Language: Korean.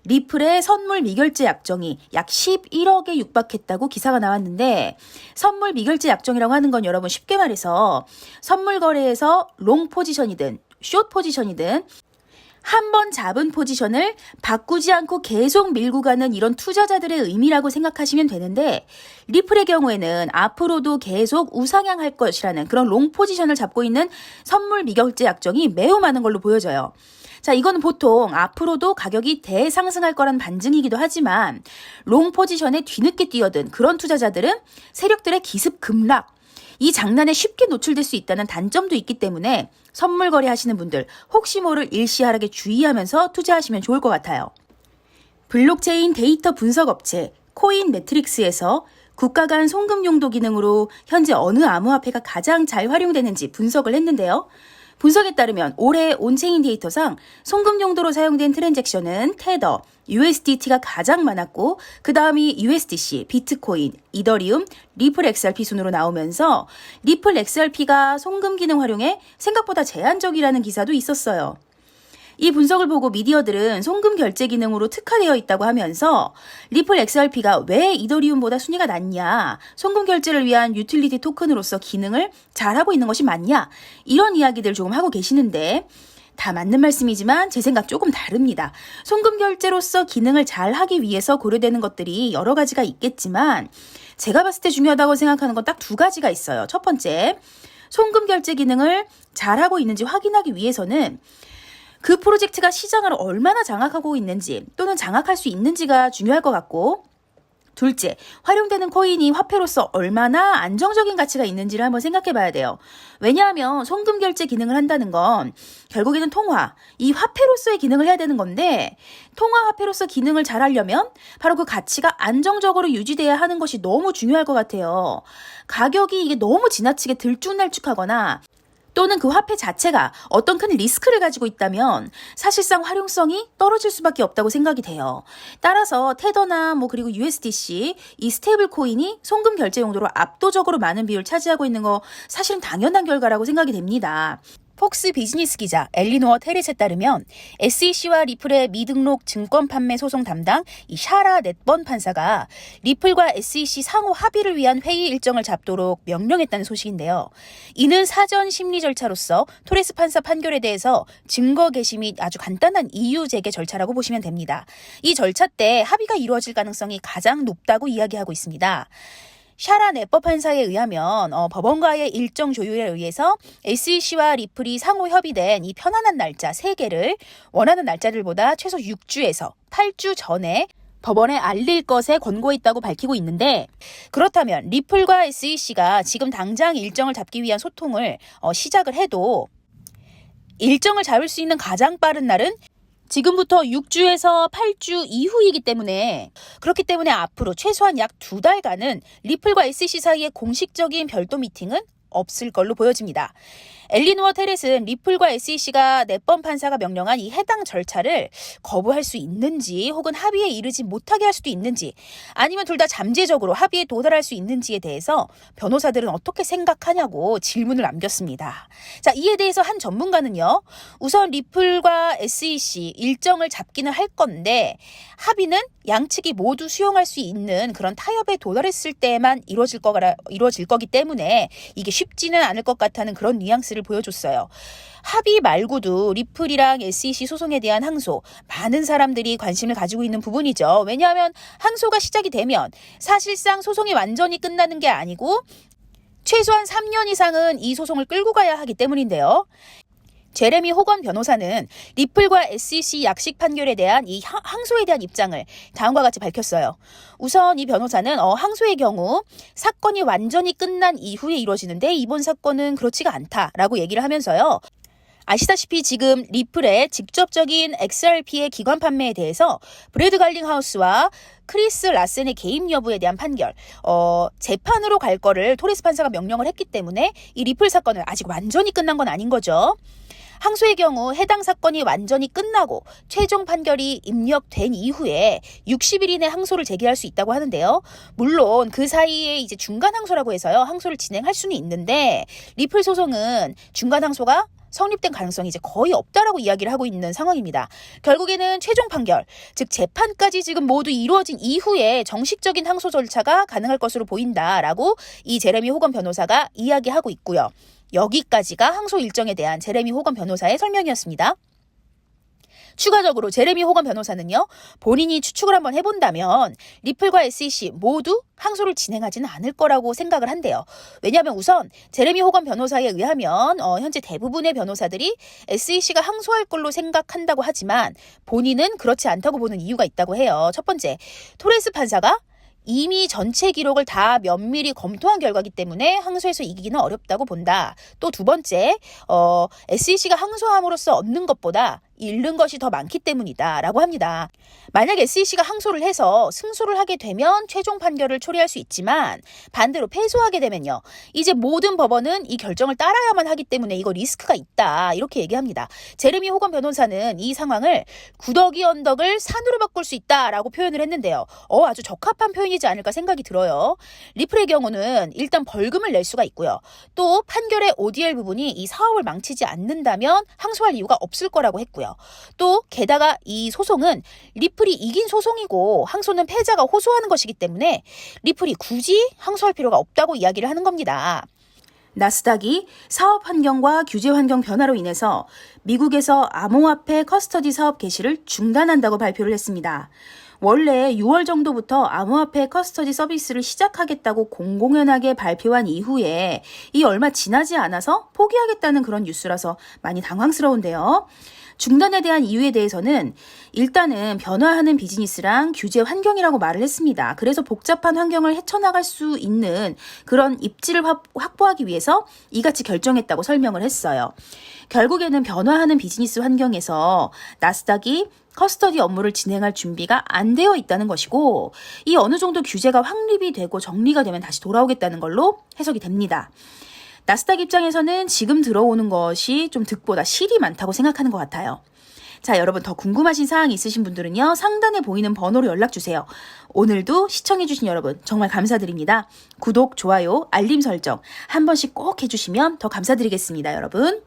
리플의 선물 미결제 약정이 약 11억에 육박했다고 기사가 나왔는데, 선물 미결제 약정이라고 하는 건 여러분 쉽게 말해서 선물 거래에서 롱 포지션이든 숏 포지션이든 한 번 잡은 포지션을 바꾸지 않고 계속 밀고 가는 이런 투자자들의 의미라고 생각하시면 되는데, 리플의 경우에는 앞으로도 계속 우상향할 것이라는 그런 롱 포지션을 잡고 있는 선물 미결제 약정이 매우 많은 걸로 보여져요. 자, 이건 보통 앞으로도 가격이 대상승할 거란 반증이기도 하지만, 롱 포지션에 뒤늦게 뛰어든 그런 투자자들은 세력들의 기습 급락, 이 장난에 쉽게 노출될 수 있다는 단점도 있기 때문에 선물 거래하시는 분들 혹시 모를 일시하락에 주의하면서 투자하시면 좋을 것 같아요. 블록체인 데이터 분석 업체 코인 매트릭스에서 국가 간 송금 용도 기능으로 현재 어느 암호화폐가 가장 잘 활용되는지 분석을 했는데요. 분석에 따르면 올해 온체인 데이터상 송금 용도로 사용된 트랜잭션은 테더, USDT가 가장 많았고 그 다음이 USDC, 비트코인, 이더리움, 리플 XRP 순으로 나오면서 리플 XRP가 송금 기능 활용에 생각보다 제한적이라는 기사도 있었어요. 이 분석을 보고 미디어들은 송금 결제 기능으로 특화되어 있다고 하면서 리플 XRP가 왜 이더리움보다 순위가 낮냐, 송금 결제를 위한 유틸리티 토큰으로서 기능을 잘하고 있는 것이 맞냐, 이런 이야기들 조금 하고 계시는데, 다 맞는 말씀이지만 제 생각 조금 다릅니다. 송금 결제로서 기능을 잘 하기 위해서 고려되는 것들이 여러 가지가 있겠지만 제가 봤을 때 중요하다고 생각하는 건 딱 두 가지가 있어요. 첫 번째, 송금 결제 기능을 잘하고 있는지 확인하기 위해서는 그 프로젝트가 시장을 얼마나 장악하고 있는지 또는 장악할 수 있는지가 중요할 것 같고, 둘째, 활용되는 코인이 화폐로서 얼마나 안정적인 가치가 있는지를 한번 생각해 봐야 돼요. 왜냐하면 송금 결제 기능을 한다는 건 결국에는 통화, 이 화폐로서의 기능을 해야 되는 건데, 통화 화폐로서 기능을 잘 하려면 바로 그 가치가 안정적으로 유지돼야 하는 것이 너무 중요할 것 같아요. 가격이 이게 너무 지나치게 들쭉날쭉하거나 또는 그 화폐 자체가 어떤 큰 리스크를 가지고 있다면 사실상 활용성이 떨어질 수밖에 없다고 생각이 돼요. 따라서 테더나 그리고 USDC, 이 스테이블 코인이 송금 결제 용도로 압도적으로 많은 비율을 차지하고 있는 거 사실은 당연한 결과라고 생각이 됩니다. 폭스 비즈니스 기자 엘리노어 테렛에 따르면 SEC와 리플의 미등록 증권 판매 소송 담당 이 샤라 넷번 판사가 리플과 SEC 상호 합의를 위한 회의 일정을 잡도록 명령했다는 소식인데요. 이는 사전 심리 절차로서 토레스 판사 판결에 대해서 증거 게시 및 아주 간단한 이유 제기 절차라고 보시면 됩니다. 이 절차 때 합의가 이루어질 가능성이 가장 높다고 이야기하고 있습니다. 샤라 넷법 판사에 의하면 법원과의 일정 조율에 의해서 SEC와 리플이 상호 협의된 이 편안한 날짜 3개를 원하는 날짜들보다 최소 6주에서 8주 전에 법원에 알릴 것에 권고했다고 밝히고 있는데, 그렇다면 리플과 SEC가 지금 당장 일정을 잡기 위한 소통을 시작을 해도 일정을 잡을 수 있는 가장 빠른 날은 지금부터 6주에서 8주 이후이기 때문에, 그렇기 때문에 앞으로 최소한 약 2달간은 리플과 SEC 사이의 공식적인 별도 미팅은 없을 걸로 보여집니다. 엘리노어 테렛은 리플과 SEC가 넷번 판사가 명령한 이 해당 절차를 거부할 수 있는지, 혹은 합의에 이르지 못하게 할 수도 있는지, 아니면 둘 다 잠재적으로 합의에 도달할 수 있는지에 대해서 변호사들은 어떻게 생각하냐고 질문을 남겼습니다. 자, 이에 대해서 한 전문가는요, 우선 리플과 SEC 일정을 잡기는 할 건데 합의는 양측이 모두 수용할 수 있는 그런 타협에 도달했을 때만 이루어질 거기 때문에 이게 쉽지는 않을 것 같다는 그런 뉘앙스를 보여줬어요. 합의 말고도 리플이랑 SEC 소송에 대한 항소, 많은 사람들이 관심을 가지고 있는 부분이죠. 왜냐하면 항소가 시작이 되면 사실상 소송이 완전히 끝나는 게 아니고 최소한 3년 이상은 이 소송을 끌고 가야 하기 때문인데요. 제레미 호건 변호사는 리플과 SEC 약식 판결에 대한 이 항소에 대한 입장을 다음과 같이 밝혔어요. 우선 이 변호사는 항소의 경우 사건이 완전히 끝난 이후에 이루어지는데 이번 사건은 그렇지가 않다라고 얘기를 하면서요. 아시다시피 지금 리플의 직접적인 XRP의 기관 판매에 대해서 브래드 갈링하우스와 크리스 라센의 개입 여부에 대한 판결, 재판으로 갈 거를 토레스 판사가 명령을 했기 때문에 이 리플 사건은 아직 완전히 끝난 건 아닌 거죠. 항소의 경우 해당 사건이 완전히 끝나고 최종 판결이 입력된 이후에 60일 이내 항소를 제기할 수 있다고 하는데요. 물론 그 사이에 이제 중간 항소라고 해서요, 항소를 진행할 수는 있는데 리플 소송은 중간 항소가 성립된 가능성이 이제 거의 없다라고 이야기를 하고 있는 상황입니다. 결국에는 최종 판결, 즉 재판까지 지금 모두 이루어진 이후에 정식적인 항소 절차가 가능할 것으로 보인다라고 이 제레미 호건 변호사가 이야기하고 있고요. 여기까지가 항소 일정에 대한 제레미 호건 변호사의 설명이었습니다. 추가적으로 제레미 호건 변호사는요, 본인이 추측을 한번 해본다면 리플과 SEC 모두 항소를 진행하지는 않을 거라고 생각을 한대요. 왜냐하면 우선 제레미 호건 변호사에 의하면 현재 대부분의 변호사들이 SEC가 항소할 걸로 생각한다고 하지만 본인은 그렇지 않다고 보는 이유가 있다고 해요. 첫 번째, 토레스 판사가 이미 전체 기록을 다 면밀히 검토한 결과이기 때문에 항소해서 이기기는 어렵다고 본다. 또 두 번째, SEC가 항소함으로써 얻는 것보다 잃는 것이 더 많기 때문이다라고 합니다. 만약 SEC가 항소를 해서 승소를 하게 되면 최종 판결을 초래할 수 있지만 반대로 패소하게 되면요, 이제 모든 법원은 이 결정을 따라야만 하기 때문에 이거 리스크가 있다, 이렇게 얘기합니다. 제레미 호건 변호사는 이 상황을 구더기 언덕을 산으로 바꿀 수 있다라고 표현을 했는데요. 아주 적합한 표현이지 않을까 생각이 들어요. 리플의 경우는 일단 벌금을 낼 수가 있고요. 또 판결의 ODL 부분이 이 사업을 망치지 않는다면 항소할 이유가 없을 거라고 했고요. 또 게다가 이 소송은 리플이 이긴 소송이고 항소는 패자가 호소하는 것이기 때문에 리플이 굳이 항소할 필요가 없다고 이야기를 하는 겁니다. 나스닥이 사업 환경과 규제 환경 변화로 인해서 미국에서 암호화폐 커스터디 사업 개시를 중단한다고 발표를 했습니다. 원래 6월 정도부터 암호화폐 커스터디 서비스를 시작하겠다고 공공연하게 발표한 이후에 이 얼마 지나지 않아서 포기하겠다는 그런 뉴스라서 많이 당황스러운데요. 중단에 대한 이유에 대해서는 일단은 변화하는 비즈니스랑 규제 환경이라고 말을 했습니다. 그래서 복잡한 환경을 헤쳐나갈 수 있는 그런 입지를 확보하기 위해서 이같이 결정했다고 설명을 했어요. 결국에는 변화하는 비즈니스 환경에서 나스닥이 커스터디 업무를 진행할 준비가 안 되어 있다는 것이고, 이 어느 정도 규제가 확립이 되고 정리가 되면 다시 돌아오겠다는 걸로 해석이 됩니다. 나스닥 입장에서는 지금 들어오는 것이 좀 득보다 실이 많다고 생각하는 것 같아요. 자, 여러분 더 궁금하신 사항이 있으신 분들은요, 상단에 보이는 번호로 연락주세요. 오늘도 시청해주신 여러분 정말 감사드립니다. 구독, 좋아요, 알림 설정 한 번씩 꼭 해주시면 더 감사드리겠습니다, 여러분.